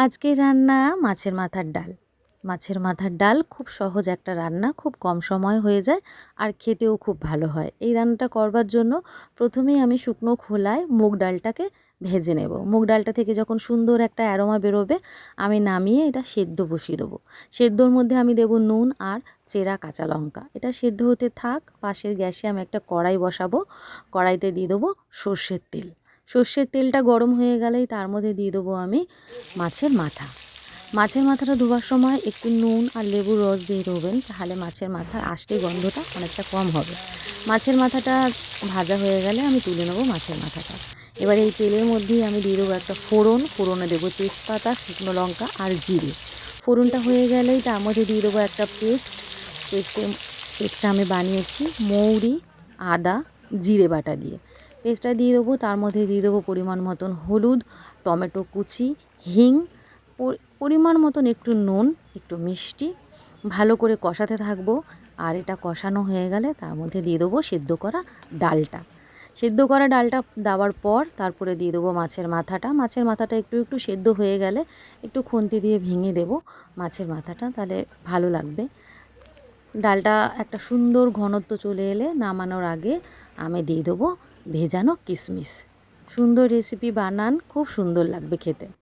আজকের রান্না মাছের মাথার ডাল। মাছের মাথার ডাল খুব সহজ একটা রান্না, খুব কম সময়ে হয়ে যায় আর খেতেও খুব ভালো হয়। এই রান্নাটা করবার জন্য প্রথমেই আমি শুকনো খোলায় মুগ ডালটাকে ভেজে নেব। মুগ ডালটা থেকে যখন সুন্দর একটা অ্যারোমা বেরোবে আমি নামিয়ে এটা সেদ্ধ বসিয়ে দেবো। সেদ্ধর মধ্যে আমি দেবো নুন আর চেরা কাঁচা লঙ্কা। এটা সেদ্ধ হতে থাক, পাশের গ্যাসে আমি একটা কড়াই বসাবো। কড়াইতে দিয়ে দেবো সর্ষের তেল। সর্ষের তেলটা গরম হয়ে গেলেই তার মধ্যে দিয়ে দেবো আমি মাছের মাথা। মাছের মাথাটা ধোবার সময় একটু নুন আর লেবুর রস দিয়ে দেবেন, তাহলে মাছের মাথার আষ্টে গন্ধটা অনেকটা কম হবে। মাছের মাথাটা ভাজা হয়ে গেলে আমি তুলে নেবো মাছের মাথাটা। এবার এই তেলের মধ্যেই আমি দিয়ে দেবো একটা ফোড়ন। ফোড়নে দেবো তেজপাতা, শুকনো লঙ্কা আর জিরে। ফোড়নটা হয়ে গেলেই তার মধ্যে দিয়ে দেবো একটা পেস্টটা আমি বানিয়েছি মৌরি, আদা, জিরে বাটা দিয়ে। পেস্টটা দিয়ে দেবো, তার মধ্যে দিয়ে দেবো পরিমাণ মতন হলুদ, টমেটো কুচি, হিং, পরিমাণ মতন একটু নুন, একটু মিষ্টি। ভালো করে কষাতে থাকবো। আর এটা কষানো হয়ে গেলে তার মধ্যে দিয়ে দেবো সেদ্ধ করা ডালটা। সেদ্ধ করা ডালটা দেওয়ার পর তারপরে দিয়ে দেবো মাছের মাথাটা। মাছের মাথাটা একটু একটু সেদ্ধ হয়ে গেলে একটু খুন্তি দিয়ে ভেঙে দেবো মাছের মাথাটা, তাহলে ভালো লাগবে। ডালটা একটা সুন্দর ঘনত্ব চলে এলে নামানোর আগে আমি দিয়ে দেবো ভেজানো কিশমিশ। সুন্দর রেসিপি বানান, খুব সুন্দর লাগবে খেতে।